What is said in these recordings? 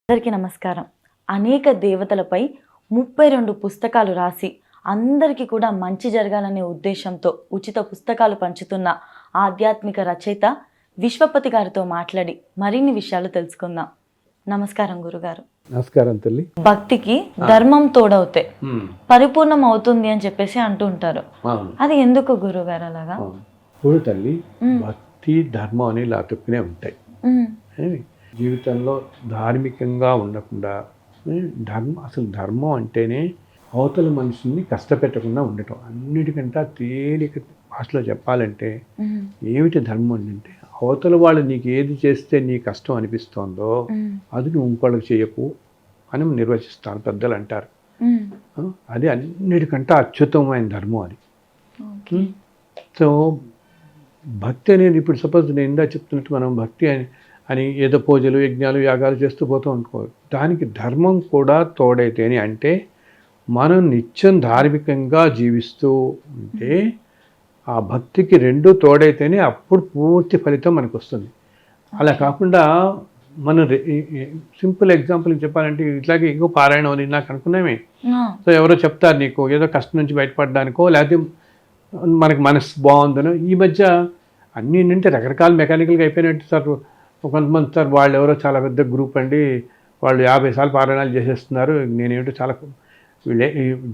అందరికీ నమస్కారం. అనేక దేవతలపై 32 పుస్తకాలు రాసి అందరికీ కూడా మంచి జరగాలనే ఉద్దేశంతో ఉచిత పుస్తకాలు పంచుతున్న ఆధ్యాత్మిక రచయిత విశ్వపతి గారితో మాట్లాడి మరిన్ని విషయాలు తెలుసుకుందాం. నమస్కారం గురుగారు. నమస్కారం తల్లి. భక్తికి ధర్మం తోడవుతే పరిపూర్ణం అవుతుంది అని చెప్పేసి అంటూ ఉంటారు. అది ఎందుకు గురుగారు అలాగా? చూడు తల్లి, భక్తి ధర్మం అని లాటుకునే ఉంటాయి. జీవితంలో ధార్మికంగా ఉండకుండా అసలు ధర్మం అంటేనే అవతల మనుషుల్ని కష్టపెట్టకుండా ఉండటం. అన్నిటికంటే తేలిక భాషలో చెప్పాలంటే ఏమిటి ధర్మం అంటే, అవతల వాళ్ళు నీకు ఏది చేస్తే నీ కష్టం అనిపిస్తోందో అది నువ్వు ఇంకోళ్ళకి చేయకు అని నిర్వచిస్తాను పెద్దలు అంటారు. అది అన్నిటికంటే అత్యుత్తమమైన ధర్మం అది. సో భక్తి అనేది, ఇప్పుడు సపోజ్ నేను ఇందా చెప్తున్నట్టు మనం భక్తి అని ఏదో పూజలు యజ్ఞాలు యాగాలు చేస్తూ పోతూ అనుకో, దానికి ధర్మం కూడా తోడైతేనే, అంటే మనం నిత్యం ధార్మికంగా జీవిస్తూ ఉంటే ఆ భక్తికి రెండు తోడైతేనే అప్పుడు పూర్తి ఫలితం మనకు వస్తుంది. అలా కాకుండా మనం సింపుల్ ఎగ్జాంపుల్ చెప్పాలంటే, ఇట్లాగే ఇంకో పారాయణం అని నాకు అనుకున్నామే. సో ఎవరో చెప్తారు నీకు ఏదో కష్టం నుంచి బయటపడడానికో, లేకపోతే మనకి మనసు బాగుందనో. ఈ మధ్య అన్నీ ఏంటంటే రకరకాల మెకానికల్గా అయిపోయినట్టు సార్. కొంతమంది సార్ వాళ్ళు ఎవరో చాలా పెద్ద గ్రూప్ అండి, వాళ్ళు 50 సార్లు పారాయణాలు చేసేస్తున్నారు, నేనేమిటో చాలా వీళ్ళే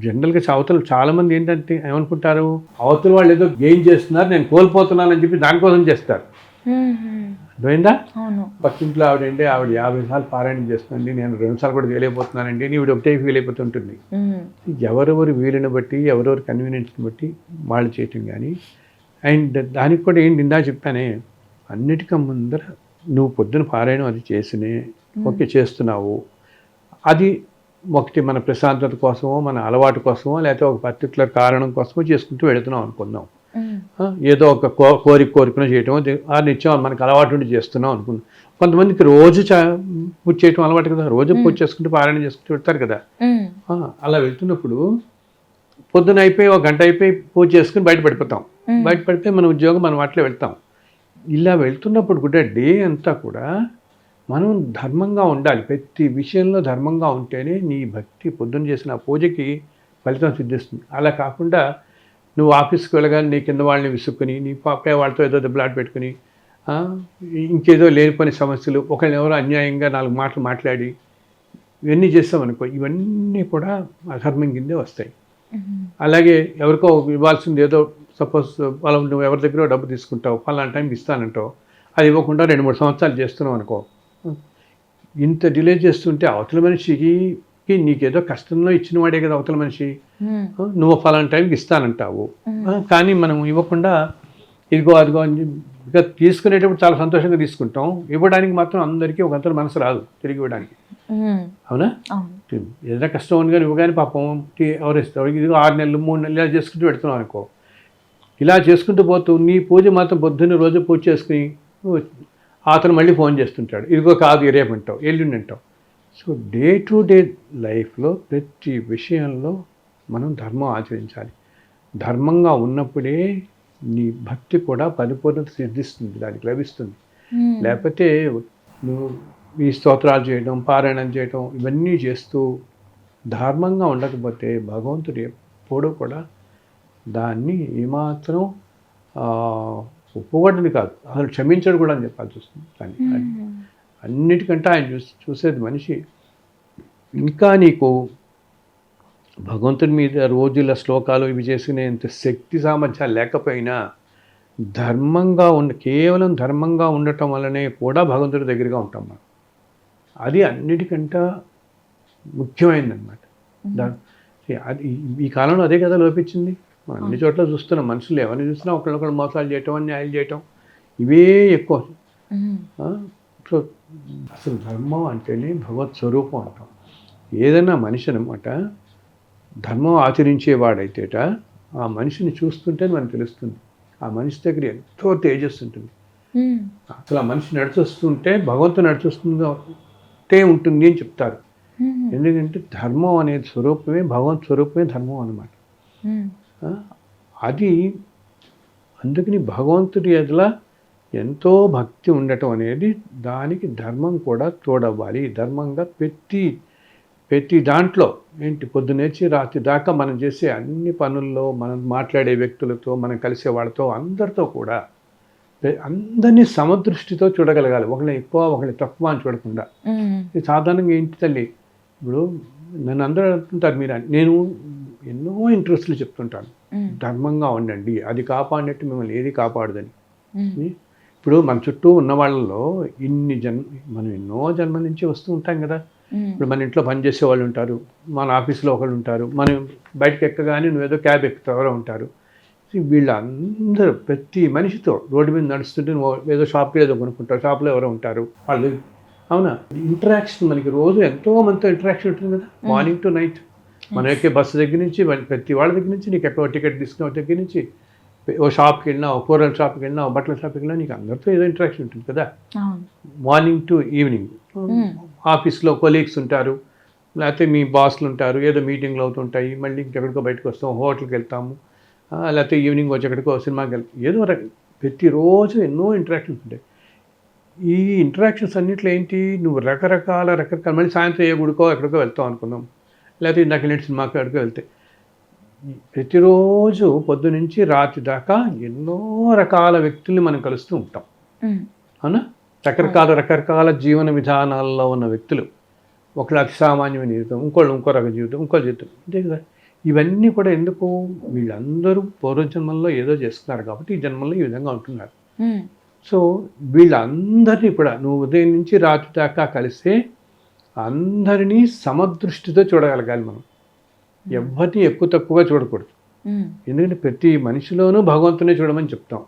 జనరల్గా అవతల చాలామంది ఏంటంటే ఏమనుకుంటారు, అవతల వాళ్ళు ఏదో గెయిన్ చేస్తున్నారు, నేను కోల్పోతున్నానని చెప్పి దానికోసం చేస్తారు. అర్థమైందా? పక్కింట్లో ఆవిడ 50 సార్లు పారాయణం చేస్తుంది, నేను 2 సార్లు కూడా వేయలేకపోతున్నానండి అని వీడు ఒకటే ఫీల్ అయిపోతుంటుంది. ఎవరెవరు వీలుని బట్టి, ఎవరెవరు కన్వీనియన్స్ని బట్టి వాళ్ళు చేయటం. కానీ అండ్ దానికి కూడా ఏంటి ఇందా చెప్పానే, అన్నిటికీ ముందర నువ్వు పొద్దున పారాయణం అది చేసినే ఓకే చేస్తున్నావు, అది ఒకటి మన ప్రశాంతత కోసమో మన అలవాటు కోసమో లేకపోతే ఒక పర్టికులర్ కారణం కోసమో చేసుకుంటూ వెళుతున్నాం అనుకుందాం. ఏదో ఒక కోరికను చేయటం, ఆ నిత్యం మనకు అలవాటు ఉండి చేస్తున్నాం అనుకుందాం. కొంతమందికి రోజు పూజ చేయటం అలవాటు కదా, రోజు పూజ చేసుకుంటూ పారాయణ చేసుకుంటూ వెళ్తారు కదా. అలా వెళ్తున్నప్పుడు పొద్దున అయిపోయి 1 గంట అయిపోయి పూజ చేసుకుని బయటపడిపోయి మన ఉద్యోగం మనం వాటిలో వెళ్తాం. ఇలా వెళ్తున్నప్పుడు కూడా డే అంతా కూడా మనం ధర్మంగా ఉండాలి. ప్రతి విషయంలో ధర్మంగా ఉంటేనే నీ భక్తి పొద్దున్న చేసిన పూజకి ఫలితం సిద్ధిస్తుంది. అలా కాకుండా నువ్వు ఆఫీస్కి వెళ్ళగానే నీ కింద వాళ్ళని విసుక్కుని, నీ పక్క వాళ్ళతో ఏదో దెబ్బలాట పెట్టుకుని, ఇంకేదో లేనిపోని సమస్యలు, ఒకళ్ళని ఎవరో అన్యాయంగా 4 మాటలు మాట్లాడి ఇవన్నీ చేస్తామనుకో, ఇవన్నీ కూడా అధర్మం కిందే వస్తాయి. అలాగే ఎవరికో ఇవ్వాల్సింది ఏదో, సపోజ్ వాళ్ళు నువ్వు ఎవరి దగ్గర డబ్బు తీసుకుంటావు, పలానా టైంకి ఇస్తానంటావు, అది ఇవ్వకుండా 2-3 సంవత్సరాలు చేస్తున్నావు అనుకో. ఇంత డిలే చేస్తుంటే అవతల మనిషికి నీకేదో కష్టంలో ఇచ్చిన వాడే కదా అవతల మనిషి. నువ్వు పలానా టైంకి ఇస్తానంటావు, కానీ మనం ఇవ్వకుండా ఇదిగో అదిగో అని ఇక తీసుకునేటప్పుడు చాలా సంతోషంగా తీసుకుంటాం, ఇవ్వడానికి మాత్రం అందరికీ ఒకంతలో మనసు రాదు తిరిగి ఇవ్వడానికి. అవునా? ఏదైనా కష్టం ఉంది కానీ ఇవ్వగానే పాపం ఎవరు ఇస్తావు, ఇదిగో 6 నెలలు 3 నెలలు ఇలా చేసుకుంటూ పెడుతున్నావు అనుకో. ఇలా చేసుకుంటూ పోతూ నీ పూజ మాత్రం పొద్దున్న రోజు పూజ చేసుకుని అతను మళ్ళీ ఫోన్ చేస్తుంటాడు, ఇదిగో కాదు రేపు అంటావు, ఎల్లుండి అంటావు. సో డే టు డే లైఫ్లో ప్రతి విషయంలో మనం ధర్మం ఆచరించాలి. ధర్మంగా ఉన్నప్పుడే నీ భక్తి కూడా పరిపూర్ణత సిద్ధిస్తుంది, దానికి లభిస్తుంది. లేకపోతే నువ్వు ఈ స్తోత్రాలు చేయడం, పారాయణం చేయడం ఇవన్నీ చేస్తూ ధర్మంగా ఉండకపోతే భగవంతుడు ఎప్పుడూ కూడా దాన్ని ఏమాత్రం ఒప్పుకోవడానికి కాదు, అసలు క్షమించడు కూడా అని చెప్పాల్సి వస్తుంది. కానీ అన్నిటికంటే ఆయన చూసేది మనిషి. ఇంకా నీకు భగవంతుని మీద రోజుల శ్లోకాలు ఇవి చేసుకునేంత శక్తి సామర్థ్యాలు లేకపోయినా కేవలం ధర్మంగా ఉండటం వల్లనే కూడా భగవంతుడి దగ్గరగా ఉంటాం మనం. అది అన్నిటికంటే ముఖ్యమైనదన్నమాట. అది ఈ కాలంలో అదే కదా లోపించింది. మనం అన్ని చోట్ల చూస్తున్నాం, మనుషులు ఎవరిని చూసినా ఒకళ్ళొకళ్ళు మోసాలు చేయటం, అన్యాయాలు చేయటం, ఇవే ఎక్కువ. సో అసలు ధర్మం అంటేనే భగవత్ స్వరూపం అంటాం. ఏదైనా మనిషి అనమాట ధర్మం ఆచరించేవాడైతేట ఆ మనిషిని చూస్తుంటే మనకు తెలుస్తుంది, ఆ మనిషి దగ్గర ఎంతో తేజస్సు ఉంటుంది. అసలు ఆ మనిషి నడిచొస్తుంటే భగవంతుడు నడిచొస్తుంటే ఉంటుంది అని చెప్తారు. ఎందుకంటే ధర్మం అనేది స్వరూపమే, భగవంత్ స్వరూపమే ధర్మం అన్నమాట. అది అందుకని భగవంతుడి ఎదుల ఎంతో భక్తి ఉండటం అనేది దానికి ధర్మం కూడా తోడవ్వాలి. ధర్మంగా ప్రతి దాంట్లో ఏంటి పొద్దునేచి రాత్రి దాకా మనం చేసే అన్ని పనుల్లో, మనం మాట్లాడే వ్యక్తులతో, మనం కలిసే వాళ్ళతో అందరితో కూడా అందరినీ సమదృష్టితో చూడగలగాలి. ఒకళ్ళని ఎక్కువ ఒకళ్ళని తక్కువ అని చూడకుండా. ఇది సాధారణంగా ఏంటి తల్లి, ఇప్పుడు నన్ను అందరూ అంటుంటారు, నేను ఎన్నో ఇంట్రెస్ట్లు చెప్తుంటాను, ధర్మంగా ఉండండి, అది కాపాడినట్టు మిమ్మల్ని ఏది కాపాడదని. ఇప్పుడు మన చుట్టూ ఉన్న వాళ్ళలో మనం ఎన్నో జన్మ నుంచి వస్తూ ఉంటాం కదా. ఇప్పుడు మన ఇంట్లో పనిచేసే వాళ్ళు ఉంటారు, మన ఆఫీస్లో ఒకళ్ళు ఉంటారు, మనం బయటకు ఎక్కగానే నువ్వేదో క్యాబ్ ఎక్కుతావు ఎవరో ఉంటారు. వీళ్ళందరూ ప్రతి మనిషితో రోడ్డు మీద నడుస్తుంటే నువ్వు ఏదో షాప్కి ఏదో కొనుక్కుంటావు, షాప్లో ఎవరో ఉంటారు వాళ్ళు. అవునా, ఇంటరాక్షన్ మనకి రోజు ఎంతో మందితో ఇంటరాక్షన్ ఉంటుంది కదా, మార్నింగ్ టు నైట్. మనం ఎక్కే బస్సు దగ్గర నుంచి ప్రతి వాళ్ళ దగ్గర నుంచి, నీకు ఎక్కడో టికెట్ తీసుకున్న దగ్గర నుంచి, ఓ షాప్కి వెళ్ళినా, ఓ కూరల షాప్కి వెళ్ళినా, ఓ బట్టల షాప్కి వెళ్ళినా, నీకు అందరితో ఏదో ఇంటరాక్షన్ ఉంటుంది కదా. మార్నింగ్ టు ఈవినింగ్ ఆఫీస్లో కొలీగ్స్ ఉంటారు, లేకపోతే మీ బాస్లు ఉంటారు, ఏదో మీటింగ్లు అవుతుంటాయి, మళ్ళీ ఇంకెక్కడికో బయటకు వస్తాం, హోటల్కి వెళ్తాము, లేకపోతే ఈవినింగ్ వచ్చి ఎక్కడికో సినిమాకి వెళ్తాం, ఏదో ప్రతిరోజు ఎన్నో ఇంటరాక్షన్స్ ఉంటాయి. ఈ ఇంటరాక్షన్స్ అన్నింటిలో ఏంటి, నువ్వు రకరకాల మళ్ళీ సాయంత్రం ఏ గుడికో ఎక్కడికో వెళ్తావు అనుకుందాం, లేకపోతే ఇందాక వెళ్ళిన సినిమాకి ఎక్కడికో వెళ్తే, ప్రతిరోజు పొద్దు నుంచి రాత్రి దాకా ఎన్నో రకాల వ్యక్తుల్ని మనం కలుస్తూ ఉంటాం. అవునా, రకరకాల జీవన విధానాల్లో ఉన్న వ్యక్తులు. ఒకళ్ళు అతి సామాన్యమైన జీవితం, ఇంకో రకం జీవితం, ఇంకో జీవితం, అంతే కదా. ఇవన్నీ కూడా ఎందుకు, వీళ్ళందరూ పూర్వజన్మల్లో ఏదో చేస్తున్నారు కాబట్టి ఈ జన్మల్లో ఈ విధంగా ఉంటున్నారు. సో వీళ్ళందరినీ కూడా నువ్వు ఉదయం నుంచి రాత్రి దాకా కలిస్తే అందరినీ సమదృష్టితో చూడగలగాలి మనం. ఎవరిని ఎక్కువ తక్కువగా చూడకూడదు. ఎందుకంటే ప్రతి మనిషిలోనూ భగవంతునే చూడమని చెప్తాం.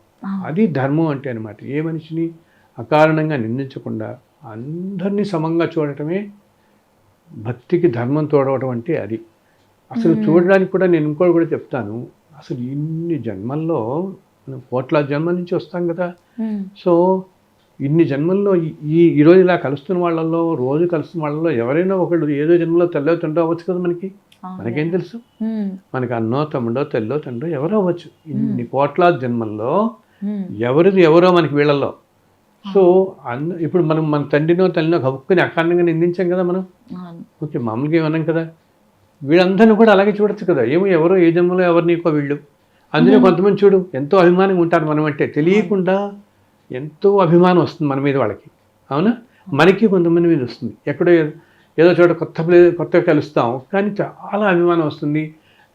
అది ధర్మం అంటే అనమాట. ఏ మనిషిని అకారణంగా నిందించకుండా అందరినీ సమంగా చూడటమే భక్తికి ధర్మం తోడవటం అంటే అది. అసలు చూడడానికి కూడా నేను ఇంకోటి కూడా చెప్తాను, అసలు ఇన్ని జన్మల్లో మనం కోట్ల జన్మల నుంచి వస్తాం కదా. సో ఇన్ని జన్మల్లో ఈరోజు ఇలా కలుస్తున్న వాళ్ళల్లో, రోజు కలుస్తున్న వాళ్ళలో ఎవరైనా ఒకళ్ళు ఏదో జన్మలో తెల్లో తండ్రి అవ్వచ్చు కదా. మనకేం తెలుసు, మనకి అన్నో తమ్ముడో తెల్లో తండ్రో ఎవరో అవ్వచ్చు. ఇన్ని కోట్ల జన్మల్లో ఎవరిది ఎవరో మనకి వీళ్ళల్లో. సో ఇప్పుడు మనం మన తండ్రినో తల్లినో హక్కుని అకారణంగా నిందించాం కదా మనం. ఓకే, మామూలుగా ఏమన్నాం కదా. వీళ్ళందరినీ కూడా అలాగే చూడొచ్చు కదా. ఏమో ఎవరో ఏ జన్మలో ఎవరినీకో వీళ్ళు. అందులో కొంతమంది చూడు ఎంతో అభిమానంగా ఉంటారు మనం అంటే, తెలియకుండా ఎంతో అభిమానం వస్తుంది మన మీద వాళ్ళకి. అవునా, మనకి కొంతమంది మీద వస్తుంది. ఎక్కడో ఏదో చోట కొత్తగా కలుస్తాం, కానీ చాలా అభిమానం వస్తుంది.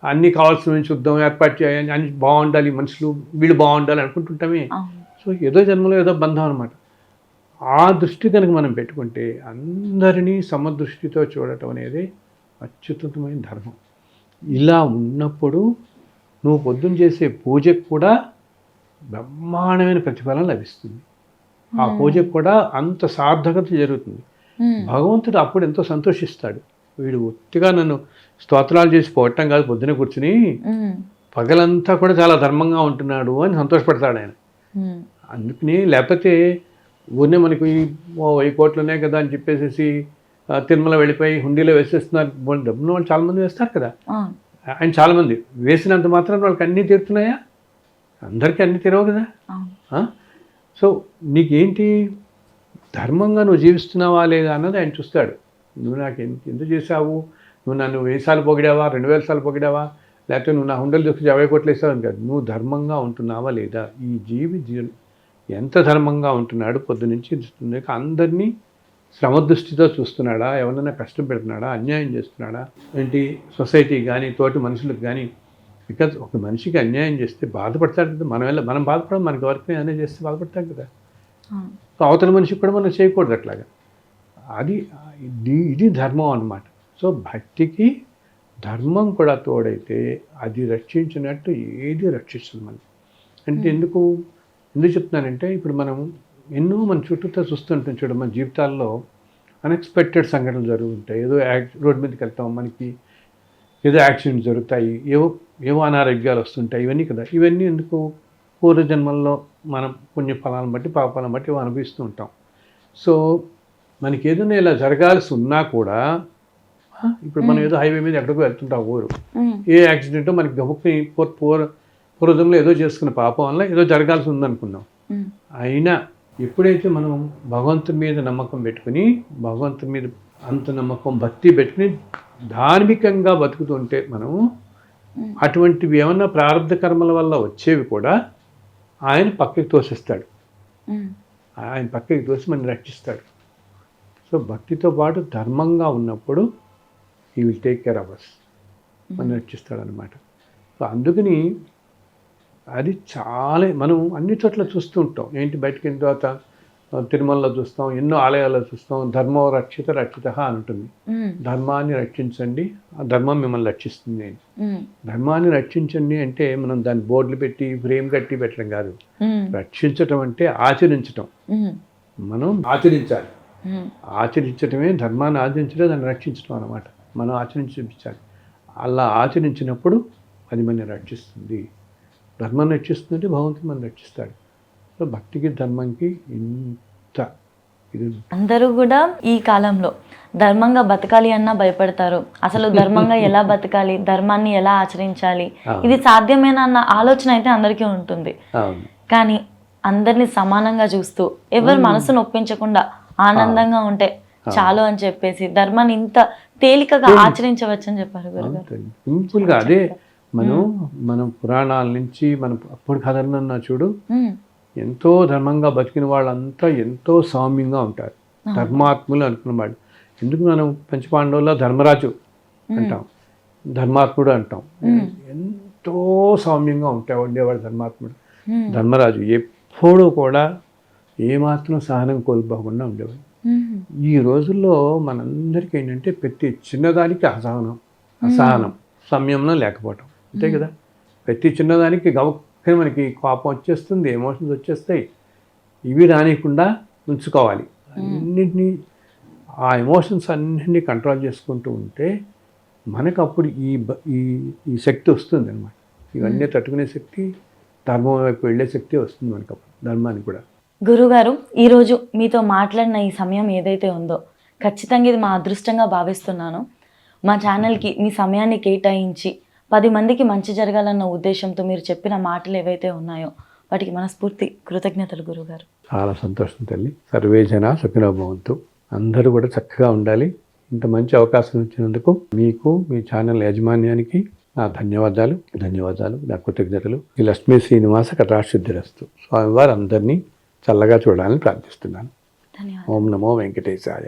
అన్నీ కావాల్సినవి చూద్దాం, ఏర్పాటు చేయాలి, అన్ని బాగుండాలి, మనుషులు వీళ్ళు బాగుండాలి అనుకుంటుంటామే. సో ఏదో జన్మలో ఏదో బంధం అనమాట. ఆ దృష్టి కనుక మనం పెట్టుకుంటే అందరినీ సమదృష్టితో చూడటం అనేది అత్యుత్తమైన ధర్మం. ఇలా ఉన్నప్పుడు నువ్వు పొద్దున్న చేసే పూజకు కూడా బ్రహ్మాండమైన ప్రతిఫలం లభిస్తుంది. ఆ పూజకు కూడా అంత సార్థకత జరుగుతుంది. భగవంతుడు అప్పుడు ఎంతో సంతోషిస్తాడు. వీడు ఒత్తిగా నన్ను స్తోత్రాలు చేసి పోవటం కాదు, పొద్దున కూర్చుని పగలంతా కూడా చాలా ధర్మంగా ఉంటున్నాడు అని సంతోషపడతాడు ఆయన. అందుకని లేకపోతే ఊరినే మనకి 1000 కోట్లు ఉన్నాయి కదా అని చెప్పేసి తిరుమల వెళ్ళిపోయి హుండీలో వేసేస్తున్నారు. డబ్బులు వాళ్ళు చాలామంది వేస్తారు కదా. ఆయన చాలామంది వేసినంత మాత్రం వాళ్ళకి అన్నీ తీరుతున్నాయా? అందరికీ అన్నీ తీరవు కదా. సో నీకేంటి, ధర్మంగా నువ్వు జీవిస్తున్నావా లేదా అన్నది ఆయన చూస్తాడు. నువ్వు నాకు ఎందుకు చేసావు, నువ్వు నన్ను 1000 సార్లు పొగిడావా, 2000 సార్లు పొగిడావా, లేకపోతే నువ్వు నా హుండలు చూసి 50 కోట్లు వేసావు అని కాదు. నువ్వు ధర్మంగా ఉంటున్నావా లేదా. ఈ జీవనం ఎంత ధర్మంగా ఉంటున్నాడు, పొద్దునుంచి అందరినీ శ్రమదృష్టితో చూస్తున్నాడా, ఎవరైనా కష్టం పెడుతున్నాడా, అన్యాయం చేస్తున్నాడా, ఏంటి సొసైటీ కానీ తోటి మనుషులకు కానీ. బికాజ్ ఒక మనిషికి అన్యాయం చేస్తే బాధపడతాడు కదా. మనం బాధపడడం, మనకి ఎవరికి అన్యాయం చేస్తే బాధపడతాం కదా. సో అవతల మనిషికి కూడా మనం చేయకూడదు అట్లాగా. ఇది ధర్మం అన్నమాట. సో భక్తికి ధర్మం కూడా తోడైతే అది రక్షించినట్టు ఏది రక్షిస్తుంది మనం. అంటే ఎందుకు చెప్తున్నానంటే, ఇప్పుడు మనం ఎన్నో మన చుట్టూతో చూస్తుంటాం చూడ, మన జీవితాల్లో అన్ఎక్స్పెక్టెడ్ సంఘటనలు జరుగుతుంటాయి. ఏదో రోడ్డు మీదకి వెళ్తాం, మనకి ఏదో యాక్సిడెంట్స్ జరుగుతాయి, ఏవో అనారోగ్యాలు వస్తుంటాయి. ఇవన్నీ కదా. ఇవన్నీ ఎందుకు, పూర్వజన్మల్లో మనం పుణ్యఫలాలను బట్టి పాపాలను బట్టి అనుభవిస్తూ ఉంటాం. సో మనకి ఏదైనా ఇలా జరగాల్సి ఉన్నా కూడా, ఇప్పుడు మనం ఏదో హైవే మీద ఎక్కడికో వెళ్తుంటాం, ఏ యాక్సిడెంటో మనకి గబుక్కి పూర్వజన్మలో ఏదో చేసుకున్న పాపం వల్ల ఏదో జరగాల్సి ఉందనుకున్నాం. అయినా ఎప్పుడైతే మనం భగవంతుని మీద నమ్మకం పెట్టుకుని భగవంతుని మీద అంత నమ్మకం భక్తి పెట్టుకుని ధార్మికంగా బతుకుతుంటే మనం అటువంటివి ఏమన్నా ప్రారంభ కర్మల వల్ల వచ్చేవి కూడా ఆయన పక్కకి తోసిస్తాడు. ఆయన పక్కకి తోసి మనం రక్షిస్తాడు. సో భక్తితో పాటు ధర్మంగా ఉన్నప్పుడు he will take care of us, మనం రక్షిస్తాడు అనమాట. సో అందుకని అది చాలా మనం అన్ని చోట్ల చూస్తూ ఉంటాం. ఏంటి బయటకు వెళ్ళిన తర్వాత తిరుమలలో చూస్తాం, ఎన్నో ఆలయాల్లో చూస్తాం, ధర్మో రక్షిత రక్షిత అని ఉంటుంది. ధర్మాన్ని రక్షించండి, ఆ ధర్మం మిమ్మల్ని రక్షిస్తుంది అని. ధర్మాన్ని రక్షించండి అంటే మనం దాన్ని బోర్డులు పెట్టి ఫ్రేమ్ కట్టి పెట్టడం కాదు. రక్షించటం అంటే ఆచరించటం. మనం ఆచరించాలి. ఆచరించటమే ధర్మాన్ని ఆచరించడం, దాన్ని రక్షించడం అన్నమాట. మనం ఆచరించి చూపించాలి. అలా ఆచరించినప్పుడు అది మనని రక్షిస్తుంది. ధర్మాన్ని రక్షిస్తుందంటే భగవంతుడు మనం రక్షిస్తాడు. సో భక్తికి ధర్మంకి ఇంత ఇది. అందరూ కూడా ఈ కాలంలో ధర్మంగా బతకాలి అన్నా భయపడతారు. అసలు ధర్మంగా ఎలా బతకాలి, ధర్మాన్ని ఎలా ఆచరించాలి, ఇది సాధ్యమేనా అన్న ఆలోచన అయితే అందరికీ ఉంటుంది. కానీ అందరినీ సమానంగా చూస్తూ ఎవరి మనసును ఒప్పించకుండా ఆనందంగా ఉంటే చాలు అని చెప్పేసి ధర్మాన్ని ఇంత తేలికగా ఆచరించవచ్చు అని చెప్పారు గురుగారు. సింపుల్గా అదే మనం పురాణాల నుంచి మనం అప్పుడు కథలన్నా చూడు, ఎంతో ధర్మంగా బతికిన వాళ్ళంతా ఎంతో సౌమ్యంగా ఉంటారు, ధర్మాత్ములు అనుకున్న వాళ్ళు. ఎందుకు మనం పంచపాండవుల్లో ధర్మరాజు అంటాం, ధర్మాత్ముడు అంటాం. ఎంతో సౌమ్యంగా ఉండేవాడు ధర్మాత్ముడు. ధర్మరాజు ఎప్పుడూ కూడా ఏమాత్రం సహనం కోల్పోకుండా ఉండేవాడు. ఈ రోజుల్లో మనందరికీ ఏంటంటే ప్రతి చిన్నదానికి అసహనం, సంయమనం లేకపోవటం, అంతే కదా. ప్రతి చిన్నదానికి గవక్కని మనకి కోపం వచ్చేస్తుంది, ఎమోషన్స్ వచ్చేస్తాయి. ఇవి రానికుండా ఉంచుకోవాలి. అన్నింటినీ ఆ ఎమోషన్స్ అన్నింటినీ కంట్రోల్ చేసుకుంటూ ఉంటే మనకు అప్పుడు ఈ శక్తి వస్తుంది అనమాట. ఇవన్నీ తట్టుకునే శక్తి, ధర్మం వైపు వెళ్ళే శక్తి వస్తుంది మనకు అప్పుడు, ధర్మానికి కూడా. గురుగారు, ఈరోజు మీతో మాట్లాడిన ఈ సమయం ఏదైతే ఉందో ఖచ్చితంగా ఇది మా అదృష్టంగా భావిస్తున్నాను. మా ఛానల్కి మీ సమయాన్ని కేటాయించి 10 మందికి మంచి జరగాలన్న ఉద్దేశంతో మీరు చెప్పిన మాటలు ఏవైతే ఉన్నాయో వాటికి మనస్ఫూర్తి కృతజ్ఞతలు గురుగారు. చాలా సంతోషం తల్లి. సర్వే జన సుఖినో భవంతు. అందరూ కూడా చక్కగా ఉండాలి. ఇంత మంచి అవకాశం ఇచ్చినందుకు మీకు, మీ ఛానల్ యాజమాన్యానికి నా ధన్యవాదాలు, నా కృతజ్ఞతలు. ఈ లక్ష్మీ శ్రీనివాస కటాక్షిద్ధిరస్తు. స్వామివారు అందరినీ చల్లగా చూడాలని ప్రార్థిస్తున్నాను. ధన్యవాదాలు. ఓం నమో వెంకటేశాయ.